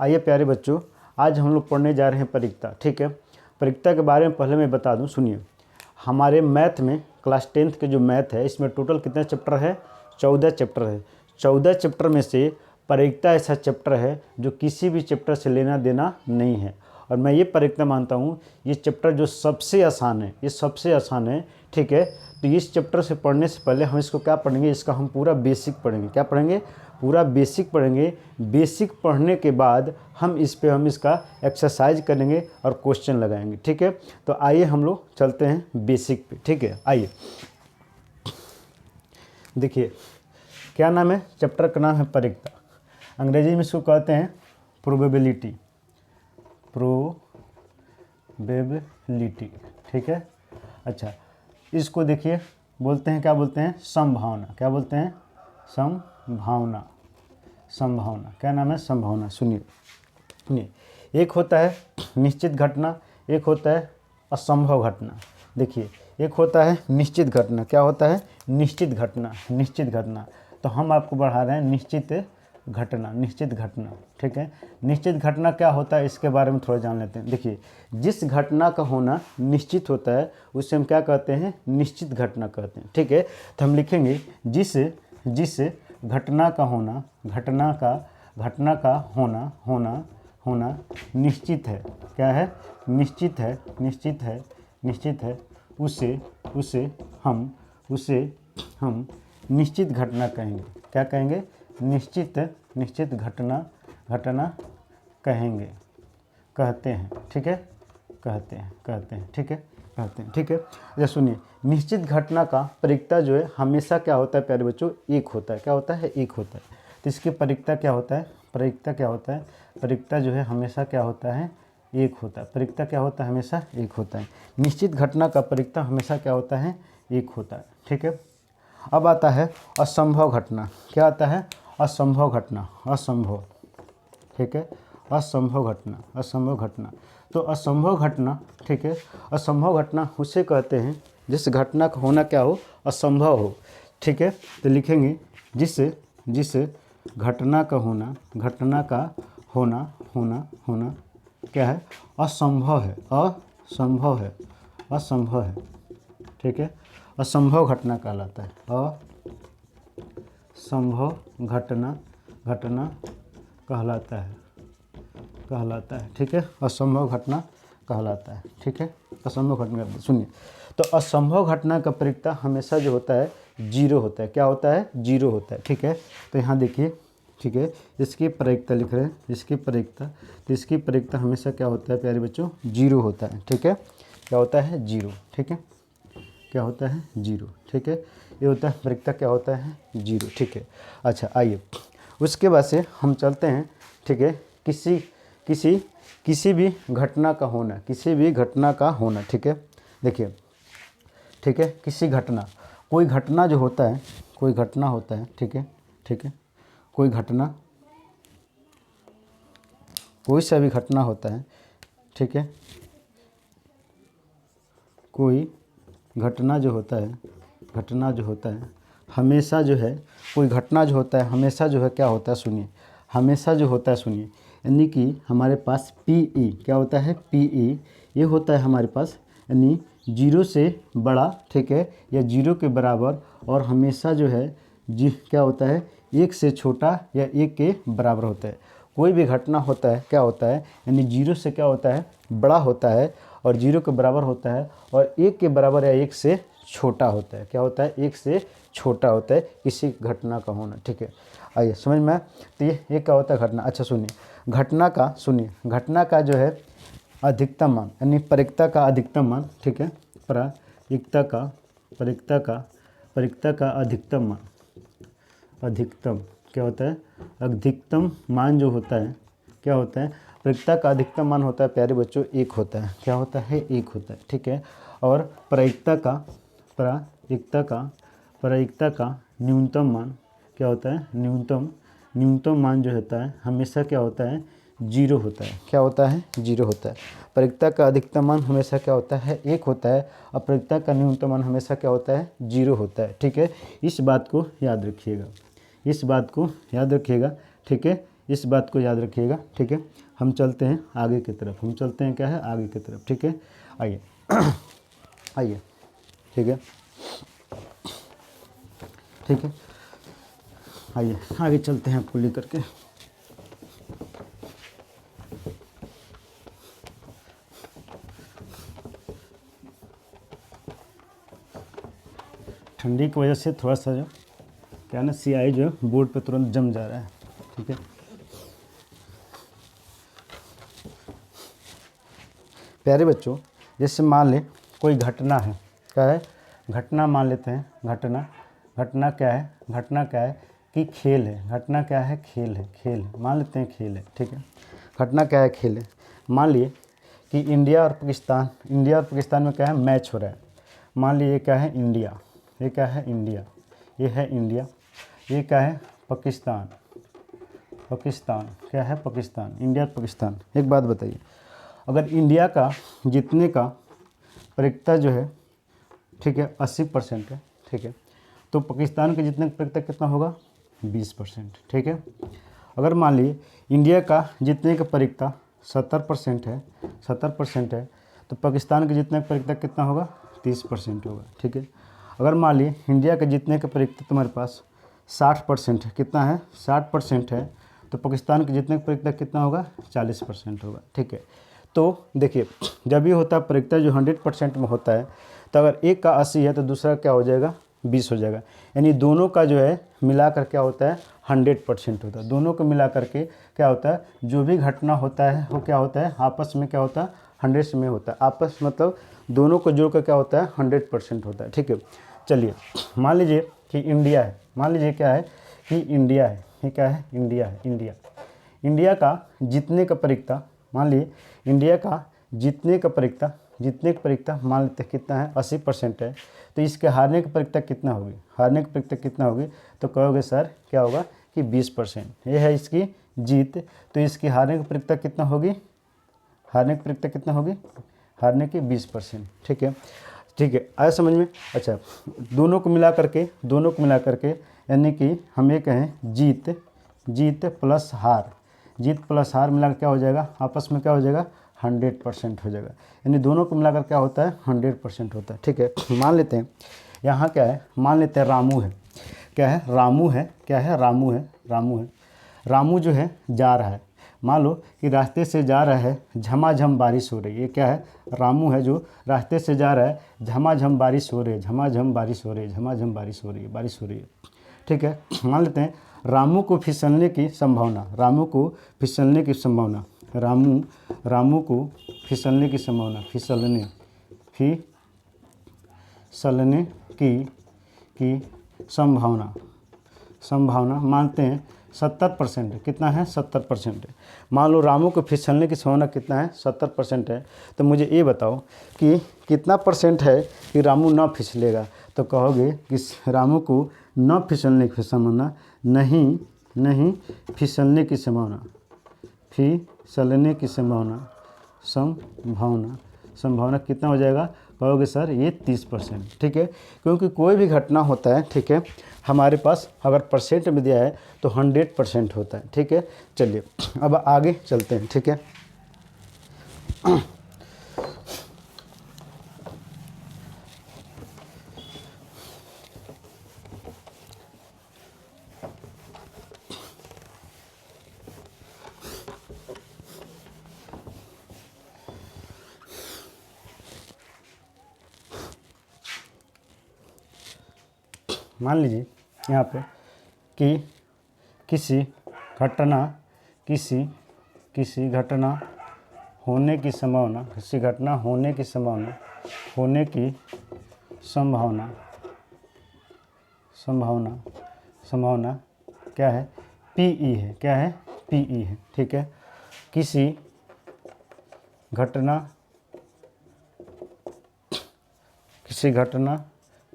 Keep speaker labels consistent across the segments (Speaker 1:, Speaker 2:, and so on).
Speaker 1: आइए प्यारे बच्चों, आज हम लोग पढ़ने जा रहे हैं परिक्ता। ठीक है, परिक्ता के बारे में पहले मैं बता दूं, सुनिए। हमारे मैथ में क्लास 10th के जो मैथ है, इसमें टोटल कितने चैप्टर है? 14 चैप्टर है। 14 चैप्टर में से परिक्ता ऐसा चैप्टर है जो किसी भी चैप्टर से लेना देना नहीं है। और मैं ये परिक्ता मानता हूँ ये चैप्टर जो सबसे आसान है, ये सबसे आसान है। ठीक है, तो इस चैप्टर से पढ़ने से पहले हम इसको क्या पढ़ेंगे? इसका हम पूरा बेसिक पढ़ेंगे। क्या पढ़ेंगे? पूरा बेसिक पढ़ेंगे। बेसिक पढ़ने के बाद हम इसका एक्सरसाइज करेंगे और क्वेश्चन लगाएंगे। ठीक है, तो आइए हम लोग चलते हैं बेसिक पे। ठीक है, आइए देखिए क्या नाम है चैप्टर का? नाम है परिक्ता। अंग्रेजी में इसको कहते हैं प्रोबेबिलिटी। प्रोबेबिलिटी, ठीक है। अच्छा, इसको देखिए बोलते हैं, क्या बोलते हैं? संभावना। क्या बोलते हैं? संभावना। संभावना, क्या नाम है? संभावना। सुनिए, एक होता है निश्चित घटना, एक होता है असंभव घटना। देखिए, एक होता है निश्चित घटना। क्या होता है? निश्चित घटना। निश्चित घटना, तो हम आपको बढ़ा रहे हैं निश्चित घटना। निश्चित घटना, ठीक है। निश्चित घटना क्या होता है इसके बारे में थोड़ा जान लेते हैं। देखिए, जिस घटना का होना निश्चित होता है उसे हम क्या कहते हैं? निश्चित घटना कहते हैं। ठीक है, तो हम लिखेंगे जिस घटना का होना, घटना का होना निश्चित है। क्या है? निश्चित है। निश्चित है, निश्चित है, उसे हम निश्चित घटना कहेंगे। क्या कहेंगे? निश्चित घटना कहेंगे, कहते हैं। ठीक है, कहते हैं। ठीक है, कहते हैं। ठीक है, अच्छा सुनिए, निश्चित घटना का परिक्ता जो है हमेशा क्या होता है प्यारे बच्चों? एक होता है। क्या होता है? एक होता है। तो इसकी परिक्ता क्या होता है? परिक्ता क्या होता है? परिक्ता जो है हमेशा क्या होता है? एक होता है। परिक्ता क्या होता है? हमेशा एक होता है। निश्चित घटना का परिक्ता हमेशा क्या होता है? एक होता है। ठीक है, अब आता है असंभव घटना। क्या आता है? असंभव घटना। असंभव, ठीक है, असंभव घटना। असंभव घटना, तो असंभव घटना, ठीक है, असंभव घटना उसे कहते हैं जिस घटना का होना क्या हो? असंभव हो। ठीक है, तो लिखेंगे जिस घटना का होना क्या है? असंभव है। असंभव है। ठीक है, असंभव घटना कहलाता है। असंभव घटना कहलाता है। ठीक है, असंभव घटना कहलाता है। ठीक है, असंभव घटना। सुनिए, तो असंभव घटना का परिक्ता हमेशा जो होता है जीरो होता है। क्या होता है? जीरो होता है। ठीक है, तो यहाँ देखिए, ठीक है, इसकी परिक्ता लिख रहे हैं, इसकी परिक्ता, तो इसकी परिक्ता हमेशा क्या होता है प्यारे बच्चों? जीरो होता है। ठीक है, क्या होता है? जीरो। ठीक है, क्या होता है? जीरो। ठीक है, ये होता है परिक्ता, क्या होता है? जीरो। ठीक है, अच्छा आइए उसके बाद से हम चलते हैं। ठीक है, किसी भी घटना का होना, किसी भी घटना का होना। ठीक है, देखिए, ठीक है, किसी घटना, कोई घटना जो होता है, कोई घटना होता है। ठीक है, ठीक है, कोई घटना, कोई सा भी घटना होता है। ठीक है, कोई घटना जो होता है, हमेशा जो है, कोई घटना जो होता है हमेशा जो है क्या होता है? सुनिए, हमेशा जो होता है, सुनिए, यानी कि हमारे पास पीई, क्या होता है? पीई, ये होता है हमारे पास, यानी जीरो से बड़ा, ठीक है, या जीरो के बराबर, और हमेशा जो है क्या होता है? एक से छोटा या एक के बराबर होता है। कोई भी घटना होता है क्या होता है? यानी जीरो से क्या होता है? बड़ा होता है, और जीरो के बराबर होता है, और एक के बराबर या एक से छोटा होता है। क्या होता है? एक से छोटा होता है किसी घटना का होना। ठीक है, आइए समझ में। तो ये क्या होता है? घटना। अच्छा सुनिए, घटना का जो है अधिकतम मान, यानी परिक्ता का अधिकतम मान। ठीक है, परिक्ता का अधिकतम मान, अधिकतम क्या होता है? अधिकतम मान जो होता है, क्या होता है? परिक्ता का अधिकतम मान होता है प्यारे बच्चों एक होता है। क्या होता है? एक होता है। ठीक है, और परिक्ता का न्यूनतम मान क्या होता है? न्यूनतम मान जो होता है हमेशा क्या होता है? जीरो होता है। क्या होता है? जीरो होता है। परिक्ता का अधिकतम मान हमेशा क्या होता है? एक होता है, और परिक्ता का न्यूनतम मान हमेशा क्या होता है? जीरो होता है। ठीक है, इस बात को याद रखिएगा, इस बात को याद रखिएगा। ठीक है, इस बात को याद रखिएगा, ठीक है। हम चलते हैं आगे की तरफ, हम चलते हैं क्या है आगे की तरफ, ठीक है। आइए आइए, ठीक है, ठीक है, आइए आगे चलते हैं आपको लेकर के। ठंडी की वजह से थोड़ा सा जो क्या ना स्याही जो है बोर्ड पे तुरंत जम जा रहा है, ठीक है। प्यारे बच्चों, जैसे मान ले कोई घटना है, क्या है घटना, मान लेते हैं घटना। घटना क्या है, घटना क्या है कि खेल है। घटना क्या है, खेल है, खेल है, मान लेते हैं खेल है, ठीक है। घटना क्या है, खेल है। मान लिए कि इंडिया और पाकिस्तान में क्या है मैच हो रहा है। मान लीजिए क्या है इंडिया, ये क्या है इंडिया, ये है इंडिया, ये क्या है पाकिस्तान, पाकिस्तान क्या है पाकिस्तान, इंडिया और पाकिस्तान। एक बात बताइए, अगर इंडिया का जीतने का प्रतिशत जो है, ठीक है 80% है, ठीक है, तो पाकिस्तान के जीतने का प्रतिशत कितना होगा 20%, ठीक है। अगर मान लीजिए इंडिया का जीतने का प्रतिशत 70% है, 70% है, तो पाकिस्तान के जीतने का प्रतिशत कितना होगा 30% होगा, ठीक है। अगर मान लीजिए इंडिया के जीतने का प्रतिशत तुम्हारे पास 60% है, कितना है 60% है, तो पाकिस्तान के जीतने का प्रतिशत कितना होगा 40% होगा, ठीक है। तो देखिए जब ये होता है प्रतिशत जो 100% में होता है, तो अगर एक का 80 है तो दूसरा क्या हो जाएगा 20 हो जाएगा, यानी दोनों का जो है मिलाकर क्या होता है 100% होता है। दोनों को मिला करके क्या होता है, जो भी घटना होता है वो क्या होता है आपस में क्या होता है 100 में होता है। आपस मतलब दोनों को जोड़ कर क्या होता है 100% होता है, ठीक है। चलिए मान लीजिए कि इंडिया है, मान लीजिए क्या है कि इंडिया है, ये क्या है इंडिया है, इंडिया। इंडिया का जीतने का प्रतिशत, मान लीजिए इंडिया का जीतने का प्रतिशत मान लेते हैं कितना है 80% है, तो इसके हारने का प्रतिशत कितना होगी, हारने का प्रतिशत कितना होगी, तो कहोगे सर क्या होगा कि 20%। ये है इसकी जीत, तो इसकी हारने का प्रतिशत कितना होगी, हारने की प्रतिशत कितना होगी, हारने की 20%, ठीक है, ठीक है। आया समझ में। अच्छा दोनों को मिला करके यानी कि हम ये कहें जीत प्लस हार, जीत प्लस हार मिलाकर क्या हो जाएगा आपस में क्या हो जाएगा 100% हो जाएगा, यानी दोनों को मिलाकर क्या होता है 100% होता है, ठीक है। मान लेते हैं यहाँ क्या है, मान लेते हैं रामू है, क्या है रामू है, क्या है रामू है, रामू है। रामू जो है जा रहा है, मान लो कि रास्ते से जा रहा है, झमाझम बारिश हो रही है, ये क्या है रामू है जो रास्ते से जा रहा है, झमाझम बारिश हो रही है, झमाझम बारिश हो रही है, झमाझम बारिश हो रही है, बारिश हो रही है, ठीक है। मान लेते हैं रामू को फिसलने की संभावना, रामू को फिसलने की संभावना, रामू को फिसलने की संभावना, फिसलने की संभावना मानते हैं 70% है, कितना है 70% है। मान लो रामू को फिसलने की संभावना कितना है 70% है, तो मुझे ये बताओ कि कितना परसेंट है कि रामू ना फिसलेगा, तो कहोगे कि रामू को न फिसलने की संभावना, नहीं फिसलने की संभावना, फिसलने की संभावना कितना हो जाएगा, कहोगे सर ये 30%, ठीक है। क्योंकि कोई भी घटना होता है, ठीक है, हमारे पास अगर परसेंट में दिया है तो 100% होता है, ठीक है। चलिए अब आगे चलते हैं, ठीक है। मान लीजिए यहाँ पे कि किसी घटना होने की संभावना क्या है पीई है, क्या है पीई है, ठीक है। किसी घटना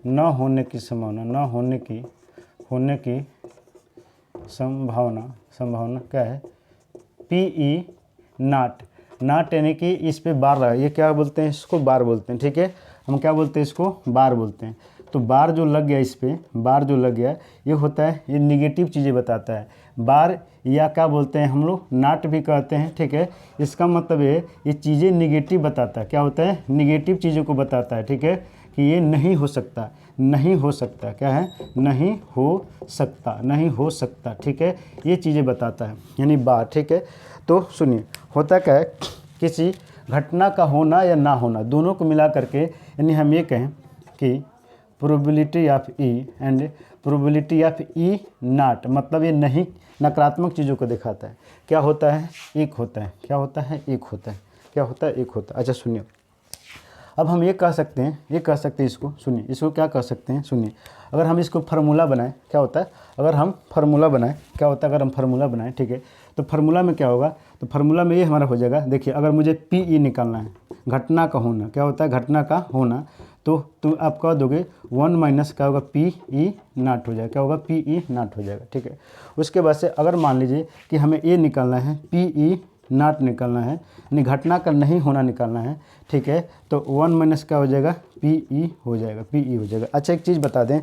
Speaker 1: न होने की संभावना क्या है पीई नाट यानी कि इस पे बार लगा, ये क्या बोलते हैं इसको बार बोलते हैं, ठीक है। हम क्या बोलते हैं इसको बार बोलते हैं। तो बार जो लग गया इस पे, बार जो लग गया ये होता है, ये निगेटिव चीज़ें बताता है। बार या क्या बोलते हैं हम लोग, नॉट भी कहते हैं, ठीक है। इसका मतलब ये चीज़ें निगेटिव बताता है, क्या होता है, निगेटिव चीज़ों को बताता है, ठीक है, कि ये नहीं हो सकता, नहीं हो सकता, क्या है, नहीं हो सकता, नहीं हो सकता, ठीक है, ये चीज़ें बताता है यानी बार, ठीक है। तो सुनिए, होता क्या है, किसी घटना का होना या ना होना दोनों को मिला करके, यानी हम ये कहें कि probability of E and probability of E not, मतलब ये नहीं, नकारात्मक चीज़ों को दिखाता है। क्या होता है, एक होता है, क्या होता है, एक होता है, क्या होता है, एक होता है। अच्छा सुनिए, अब हम ये कह सकते हैं, ये कह सकते हैं इसको, सुनिए इसको क्या कह सकते हैं, सुनिए, अगर हम इसको फार्मूला बनाएं, क्या होता है, अगर हम फार्मूला बनाएं, क्या होता है, अगर हम फार्मूला बनाएं, ठीक है, तो फार्मूला में क्या होगा, तो फार्मूला में ये हमारा हो जाएगा, देखिए अगर मुझे पी ई निकालना है, घटना का होना, क्या होता है, घटना का होना, तो तुम आप कह दोगे 1 माइनस क्या होगा, पी ई नॉट हो जाएगा, क्या होगा, पी ई नॉट हो जाएगा, ठीक है। उसके बाद से अगर मान लीजिए कि हमें ये निकालना है, पी ई नॉट निकालना है, यानी घटना का नहीं होना निकालना है, ठीक है, तो 1 माइनस क्या हो जाएगा, पी ई हो जाएगा, पी ई हो जाएगा। अच्छा एक चीज़ बता दें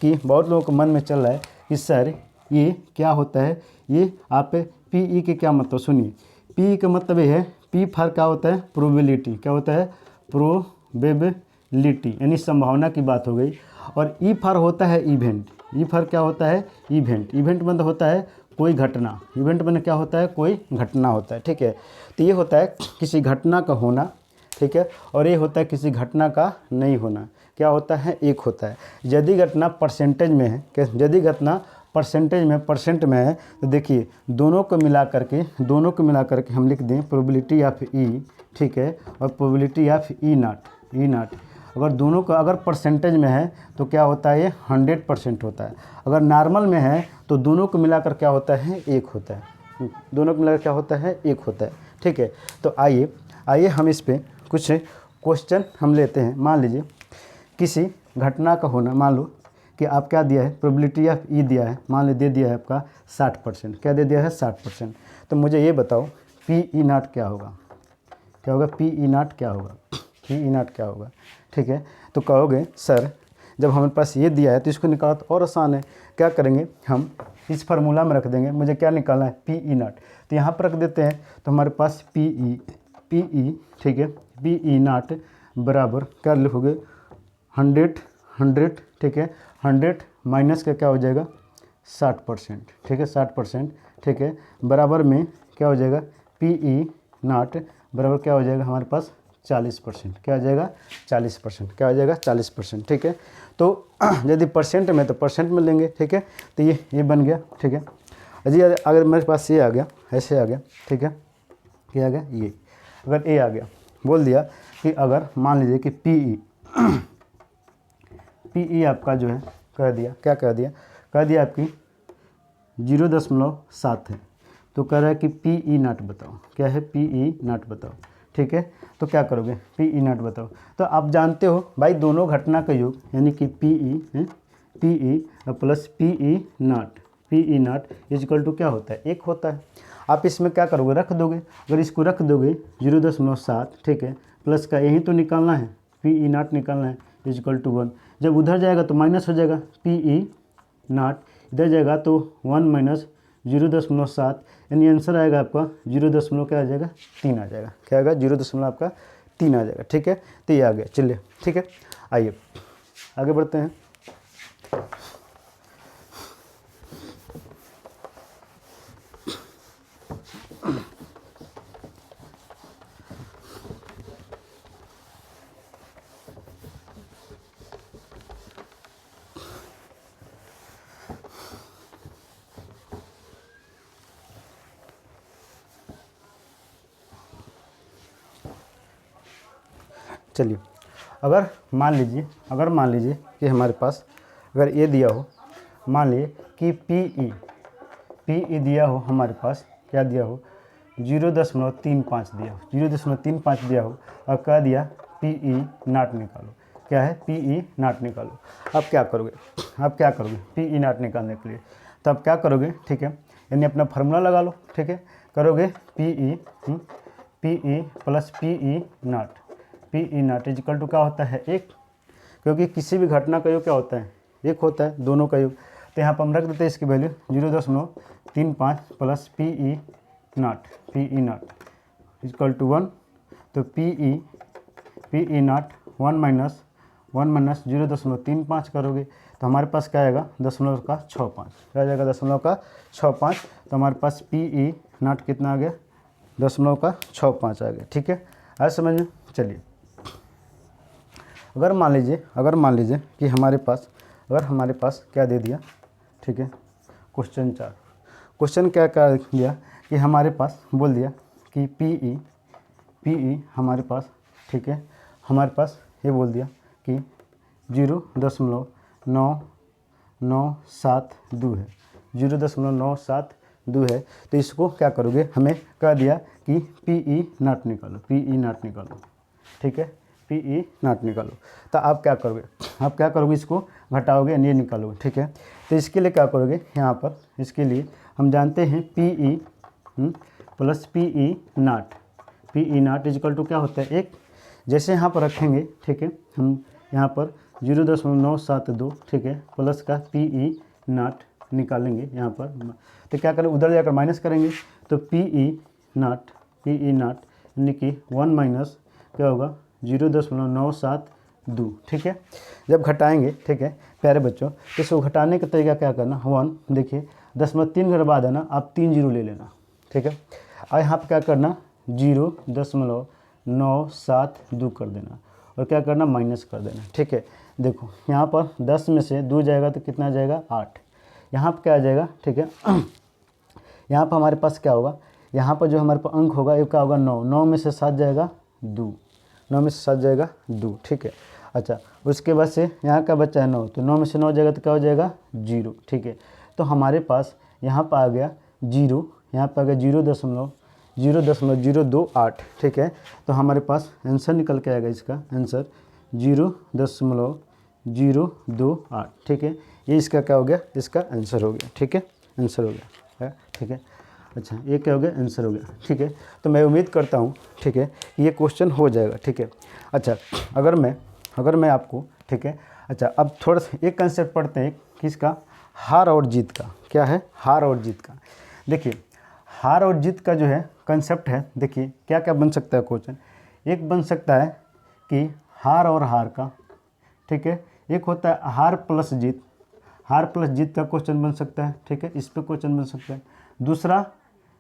Speaker 1: कि बहुत लोगों के मन में चल रहा है कि सर ये क्या होता है, ये आप पी ई के क्या मतलब, सुनिए, पी ई का मतलब ये है, पी फॉर क्या होता है, प्रोबेबिलिटी, क्या होता है, प्रोबेबिलिटी, यानी संभावना की बात हो गई, और ई फॉर होता है इवेंट, ई फॉर क्या होता है, इवेंट, इवेंट मतलब होता है कोई घटना, इवेंट में क्या होता है, कोई घटना होता है, ठीक है। तो ये होता है किसी घटना का होना, ठीक है, और ये होता है किसी घटना का नहीं होना, क्या होता है, एक होता है। यदि घटना परसेंटेज में है, यदि घटना परसेंटेज में, परसेंट में है, तो देखिए दोनों को मिला करके, दोनों को मिला करके हम लिख दें प्रोबेबिलिटी ऑफ ई, ठीक है, और probability of E not, E not, अगर दोनों का अगर परसेंटेज में है तो क्या होता है, ये 100% होता है। अगर नॉर्मल में है तो दोनों को मिलाकर क्या होता है, एक होता है, दोनों को मिलाकर क्या होता है, एक होता है, ठीक है। तो आइए हम इस पे कुछ क्वेश्चन हम लेते हैं। मान लीजिए किसी घटना का होना, मान लो कि आप क्या दिया है, प्रोबेबिलिटी ऑफ ई दिया है, मान ली दे दिया है आपका 60%, क्या दे दिया है, 60%। तो मुझे ये बताओ पी ई नॉट क्या होगा, क्या होगा, पी ई नॉट क्या होगा, पी ई नॉट क्या होगा, ठीक है। तो कहोगे सर जब हमारे पास ये दिया है तो इसको निकालना तो और आसान है, क्या करेंगे, हम इस फार्मूला में रख देंगे, मुझे क्या निकालना है, पी ई नॉट, तो यहाँ पर रख देते हैं, तो हमारे पास पी ई, ठीक है, पी ई नॉट बराबर क्या लिखोगे, 100, ठीक है, 100 माइनस का क्या हो जाएगा, 60%, ठीक है, 60%, ठीक है, बराबर में क्या हो जाएगा, पी ई नॉट बराबर क्या हो जाएगा हमारे पास 40%, क्या हो जाएगा 40%, क्या हो जाएगा 40%, ठीक है। तो यदि परसेंट में तो परसेंट में लेंगे, ठीक है, तो ये बन गया, ठीक है जी। अगर मेरे पास ये आ गया, ऐसे आ गया, ठीक है, क्या आ गया, ये अगर ए आ गया, बोल दिया कि अगर मान लीजिए कि पी ई आपका जो है कह दिया, क्या कह दिया आपकी 0.7 है, तो कह रहा है कि पी ई नॉट बताओ, क्या है, पी ई नॉट बताओ, ठीक है। तो क्या करोगे, पी ई नॉट बताओ। तो आप जानते हो भाई दोनों घटना का योग यानी कि P E plus P E not equal to क्या होता है, एक होता है। आप इसमें क्या करोगे, रख दोगे, अगर इसको रख दोगे 0.7, ठीक है, प्लस का यही तो निकालना है, पी ई नॉट निकालना है, इजकल टू 1। जब उधर जाएगा तो माइनस हो जाएगा, पी ई नॉट इधर जाएगा तो 1 माइनस 0.7, यानी आंसर आएगा आपका 0. क्या आ जाएगा, 3 आ जाएगा, क्या आएगा 0. आपका 3 आ जाएगा, ठीक है। तो ये आ गया, चलिए ठीक है, आइए आगे बढ़ते हैं। चलिए अगर मान लीजिए कि हमारे पास अगर ये दिया हो, मान लीजिए कि पी ई दिया हो हमारे पास, क्या दिया हो 0.35 दिया हो, 0.35 दिया हो, और कह दिया पी ई नॉट निकालो, क्या है, पी ई नॉट निकालो। अब क्या करोगे पी ई नॉट निकालने के लिए, तो अब क्या करोगे, ठीक है, यानी अपना फार्मूला लगा लो, ठीक है, करोगे P E plus P E not equal to क्या होता है, एक, क्योंकि किसी भी घटना का योग क्या होता है, एक होता है, दोनों का योग। तो यहाँ पर हम रख देते हैं इसकी value 0.35 plus PE not equal to 1। तो PE नॉट 1 माइनस 0.35 करोगे तो हमारे पास क्या आएगा 0.65, क्या आ जाएगा 0.65। तो हमारे पास PE नॉट कितना आ गया 0.65 आ गया। ठीक है, आज समझ में। चलिए, अगर मान लीजिए कि हमारे पास क्या दे दिया, ठीक है, क्वेश्चन 4, क्वेश्चन क्या दिया कि हमारे पास बोल दिया कि PE हमारे पास, ठीक है, हमारे पास ये बोल दिया कि 0.9972 है, 0.972 है। तो इसको क्या करोगे, हमें कह दिया कि PE नॉट निकालो, ठीक है, PE नॉट निकालो। तो आप क्या करोगे, इसको घटाओगे ये निकालोगे। ठीक है, तो इसके लिए क्या करोगे, यहाँ पर इसके लिए हम जानते हैं PE plus PE not equal to क्या होता है, एक जैसे यहाँ पर रखेंगे, ठीक है, हम यहाँ पर 0.972, ठीक है, प्लस का PE नॉट निकालेंगे यहाँ पर। तो क्या करें, उधर जाकर माइनस करेंगे, तो PE नॉट यानी कि 1 माइनस क्या होगा 0.972। ठीक है, जब घटाएंगे, ठीक है प्यारे बच्चों, तो इसको घटाने का तरीका क्या करना, 1 देखिए 10.3 के बाद है ना, आप 3 जीरो ले लेना। ठीक है, और यहाँ पर क्या करना 0.972 कर देना और क्या करना माइनस कर देना। ठीक है, देखो यहाँ पर 10 में से 2 जाएगा तो कितना जाएगा 8, यहाँ पर क्या आ जाएगा। ठीक है, यहाँ पर हमारे पास क्या होगा, यहाँ पर जो हमारे पास अंक होगा ये क्या होगा 9 में से 7 जाएगा 2, 9 में से 7 जाएगा 2। ठीक है, अच्छा उसके बाद से यहाँ का बच्चा है 9, तो 9 में से 9 जाएगा तो क्या हो जाएगा 0। ठीक है, तो हमारे पास यहाँ पर आ गया 0, यहाँ पर आ गया 0.028। ठीक है, तो हमारे पास आंसर निकल के आएगा, इसका आंसर 0.028। ठीक है, ये इसका क्या हो गया, इसका आंसर हो गया। ठीक है, आंसर हो गया। ठीक है, अच्छा ये क्या हो गया, आंसर हो गया। ठीक है, तो मैं उम्मीद करता हूँ, ठीक है, ये क्वेश्चन हो जाएगा। ठीक है, अच्छा अगर मैं आपको, ठीक है, अच्छा अब थोड़ा सा एक कंसेप्ट पढ़ते हैं किसका, हार और जीत का। क्या है, हार और जीत का। देखिए हार और जीत का जो है कंसेप्ट है, देखिए क्या क्या बन सकता है क्वेश्चन। एक बन सकता है कि हार और हार का, ठीक है, एक होता है हार प्लस जीत का क्वेश्चन बन सकता है। ठीक है, इस पे क्वेश्चन बन सकता है। दूसरा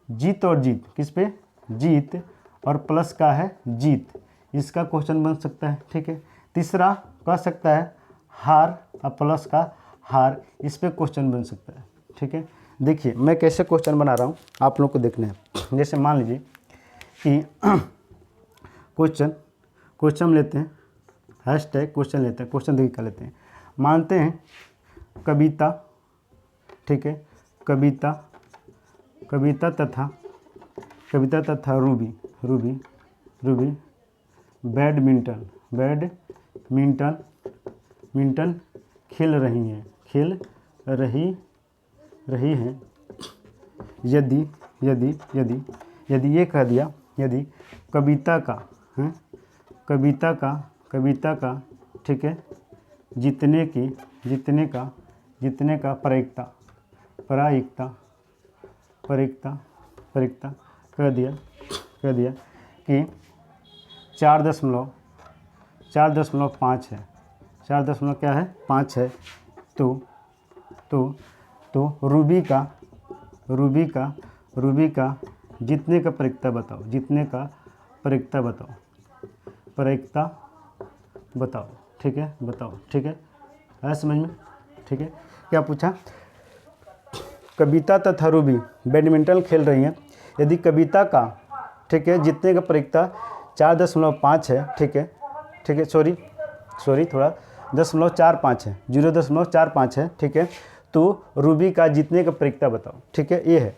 Speaker 1: जीत और जीत, किस पे, जीत और प्लस का है जीत, इसका क्वेश्चन बन सकता है। ठीक है, तीसरा कह सकता है हार और प्लस का हार, इस पे क्वेश्चन बन सकता है। ठीक है, देखिए मैं कैसे क्वेश्चन बना रहा हूँ आप लोग को देखना है। जैसे मान लीजिए कि क्वेश्चन लेते हैं, हैशटैग क्वेश्चन लेते हैं, क्वेश्चन देखिए क्या लेते हैं, मानते हैं कविता, ठीक है, कविता तथा रूबी बैडमिंटन खेल रही हैं। यदि ये कह दिया, यदि कविता का ठीक है जीतने का प्रायिकता कह दिया कि 4.5 है, 4.5 है। तो रूबी का जीतने का प्रायिकता बताओ। ठीक है, बताओ। ठीक है, आया समझ में। ठीक है, क्या पूछा, कविता तथा रूबी बैडमिंटन खेल रही हैं। यदि कविता का, ठीक है, जीतने का प्रायिकता 4.5 है। ठीक है, सॉरी थोड़ा 0.45 है, 0.45 है। ठीक है, तो रूबी का जीतने का प्रायिकता बताओ। ठीक है, ये है।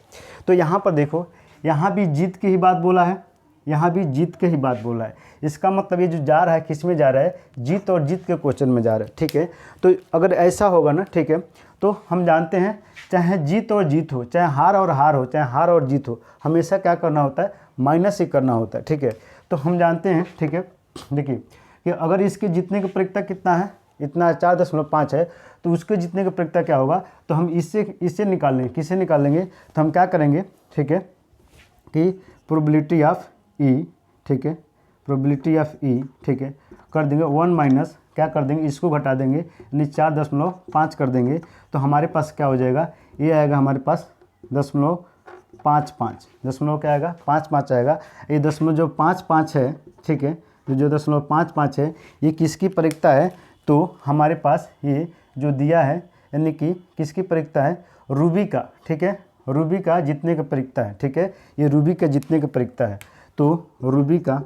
Speaker 1: तो यहाँ पर देखो, यहाँ भी जीत की ही बात बोला है, इसका मतलब ये जो जा रहा है किस में जा रहा है, जीत और जीत के क्वेश्चन में जा रहा है। ठीक है, तो अगर ऐसा होगा ना, ठीक है, तो हम जानते हैं चाहे जीत और जीत हो, चाहे हार और हार हो, चाहे हार और जीत हो, हमेशा क्या करना होता है, माइनस ही करना होता है। ठीक है, तो हम जानते हैं, ठीक है, देखिए कि अगर इसके जीतने का प्रायिकता कितना है, इतना 4.5 है, तो उसके जीतने का प्रायिकता क्या होगा, तो हम इससे निकाल लेंगे। किससे निकाल लेंगे, तो हम क्या करेंगे, ठीक है, कि प्रोबेबिलिटी ऑफ ई, ठीक है, प्रोबेबिलिटी ऑफ ई, ठीक है, कर देंगे 1 माइनस क्या कर देंगे, इसको घटा देंगे, यानी 4.5 कर देंगे, तो हमारे पास क्या हो जाएगा, ये आएगा हमारे पास 0.55, दशमलव क्या आएगा, 55 आएगा। ये दशमलव जो 55 है, ठीक है, जो 0.55 है, ये किसकी प्रायिकता है, तो हमारे पास ये जो दिया है, यानी कि किसकी प्रायिकता है, रूबी का, ठीक है, रूबी का जीतने का प्रायिकता है, ठीक है, ये रूबी का जीतने का प्रायिकता है। तो रूबी का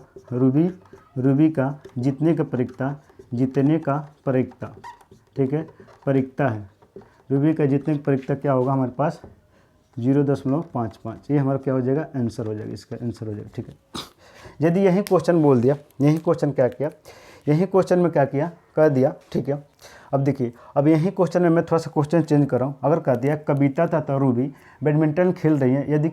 Speaker 1: जीतने का प्रायिकता, ठीक है, प्रायिकता है, रूबी का जीतने का प्रायिकता क्या होगा हमारे पास 0.55, ये हमारा क्या हो जाएगा, आंसर हो जाएगा, इसका आंसर हो जाएगा, ठीक है। यदि यही क्वेश्चन बोल दिया, यही क्वेश्चन क्या किया, यही क्वेश्चन में क्या किया, कह दिया, ठीक है। अब देखिए, अब यही क्वेश्चन में मैं थोड़ा सा क्वेश्चन चेंज कर रहा हूँ। अगर कह दिया कविता तथा रूबी बैडमिंटन खेल रही है, यदि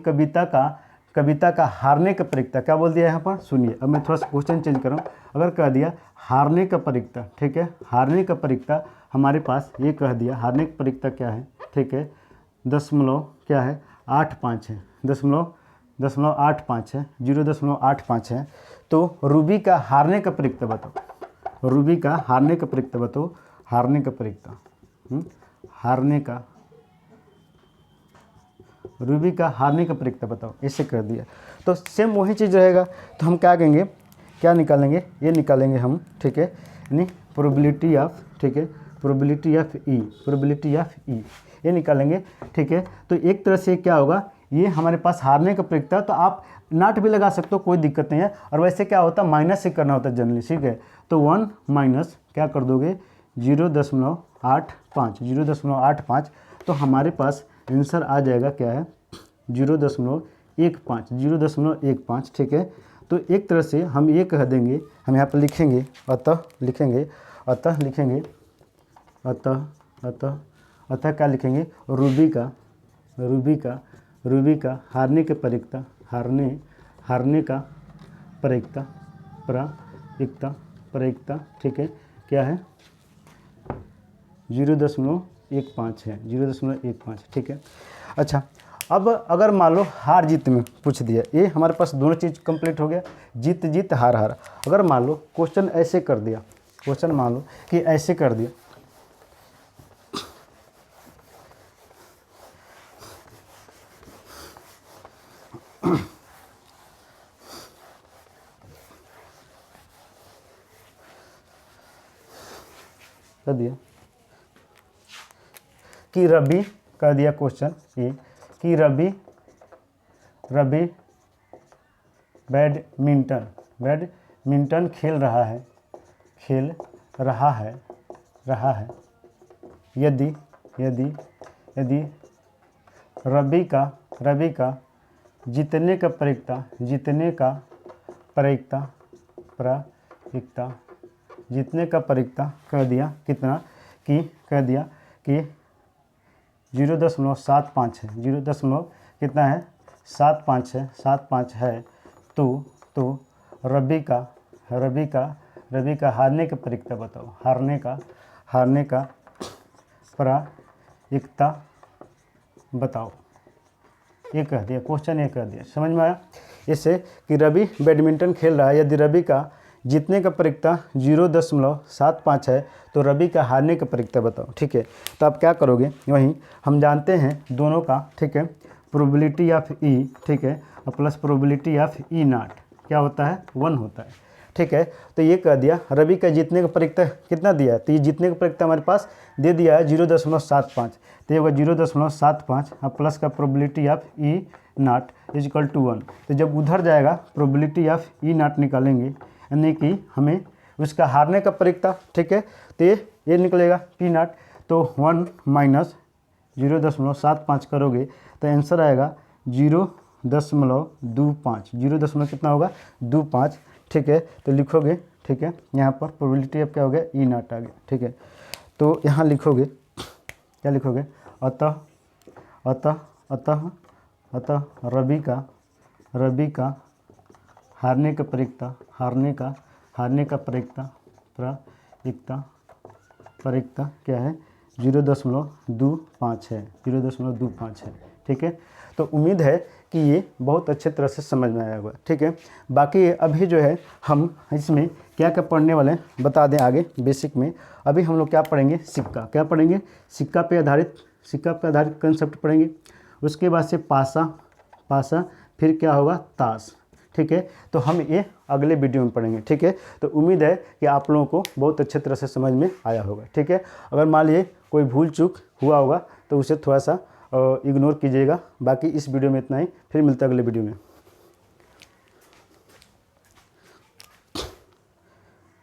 Speaker 1: कविता का हारने का प्रायिकता, क्या बोल दिया यहाँ पर, सुनिए, अब मैं थोड़ा सा क्वेश्चन चेंज कर रहा हूँ। अगर कह दिया हारने का प्रायिकता, ठीक है, हारने का प्रायिकता हमारे पास ये कह दिया, हारने का प्रायिकता क्या है, ठीक है, दशमलव क्या है, 85 है, दशमलव 85 है, 0.85 है। तो रूबी का हारने का प्रायिकता बताओ, रूबी का हारने का प्रायिकता बताओ, हारने का प्रायिकता, हारने का, रूबी का हारने का प्रायिकता बताओ, ऐसे कर दिया। तो सेम वही चीज़ रहेगा, तो हम क्या करेंगे, क्या निकालेंगे, ये निकालेंगे हम, ठीक है, यानी प्रोबेबिलिटी ऑफ, ठीक है, probability of E, probability of E, ये निकालेंगे, ठीक है। तो एक तरह से क्या होगा, ये हमारे पास हारने का प्रायिकता, तो आप नाट भी लगा सकते हो, कोई दिक्कत नहीं है। और वैसे क्या होता है, माइनस से करना होता है जनरली, ठीक है। तो 1 माइनस क्या कर दोगे, 0.85, तो हमारे पास आंसर आ जाएगा क्या है, 0.15, ठीक है। तो एक तरह से हम ये कह देंगे, हम यहाँ पर लिखेंगे, अतः लिखेंगे, अतः क्या लिखेंगे, रूबी का हारने के प्रायिकता, हारने का प्रायिकता, ठीक है, क्या है, 0.15 है, 0.15, ठीक है। अच्छा, अब अगर मान लो हार जीत में पूछ दिया, ये हमारे पास दोनों चीज़ कंप्लीट हो गया, जीत हार। अगर मान लो क्वेश्चन ऐसे कर दिया, क्वेश्चन मान लो कि ऐसे कर दिया, कर दिया कि रवि, कर दिया क्वेश्चन ये कि रवि बैडमिंटन खेल रहा है, यदि रवि का जीतने का प्रायिकता कह दिया कितना, कि कह दिया कि 0.75 है, 0. कितना है, 75 है। तो रवि का हारने का प्रायिकता बताओ, हारने का प्रायिकता बताओ, ये कह दिया क्वेश्चन, ये कह दिया, समझ में आया। इससे कि रवि बैडमिंटन खेल रहा है, यदि रवि का जीतने का प्रायिकता 0.75 है, तो रवि का हारने का प्रायिकता बताओ, ठीक है। तो आप क्या करोगे, वहीं हम जानते हैं दोनों का, ठीक है, प्रोबेबिलिटी ऑफ ई, ठीक है, और plus probability of E not क्या होता है, 1 होता है, ठीक है। तो ये कह दिया रवि का जीतने का प्रायिकता कितना दिया है, तो ये जीतने का प्रायिकता हमारे पास दे दिया है 0.75, तो ये होगा 0.75 और प्लस का probability of E not is equal to 1। तो जब उधर जाएगा प्रोबेबिलिटी ऑफ ई नॉट निकालेंगे, यानी कि हमें उसका हारने का प्रायिकता, ठीक है, तो ये निकलेगा पी नॉट। तो 1 माइनस 0.75 करोगे तो आंसर आएगा 0.25, 0. कितना होगा, 25, ठीक है। तो लिखोगे, ठीक है, यहाँ पर प्रोबेबिलिटी अब क्या हो गया, ई नॉट आ गया, ठीक है। तो यहाँ लिखोगे, क्या लिखोगे, अतः रवि का हारने का प्रायिकता पारगता क्या है 0.25 है, 0.25 है। ठीक है, तो उम्मीद है कि ये बहुत अच्छे तरह से समझ में आया होगा। ठीक है, बाकी अभी जो है हम इसमें क्या क्या पढ़ने वाले हैं बता दें आगे बेसिक में। अभी हम लोग क्या पढ़ेंगे, सिक्का। क्या पढ़ेंगे, सिक्का पे आधारित कंसेप्ट पढ़ेंगे। उसके बाद से पासा, फिर क्या होगा, ताश। ठीक है, तो हम ये अगले वीडियो में पढ़ेंगे। ठीक है, तो उम्मीद है कि आप लोगों को बहुत अच्छे तरह से समझ में आया होगा। ठीक है, अगर मान लीजिए कोई भूल चूक हुआ होगा तो उसे थोड़ा सा इग्नोर कीजिएगा। बाकी इस वीडियो में इतना ही, फिर मिलता है अगले वीडियो में।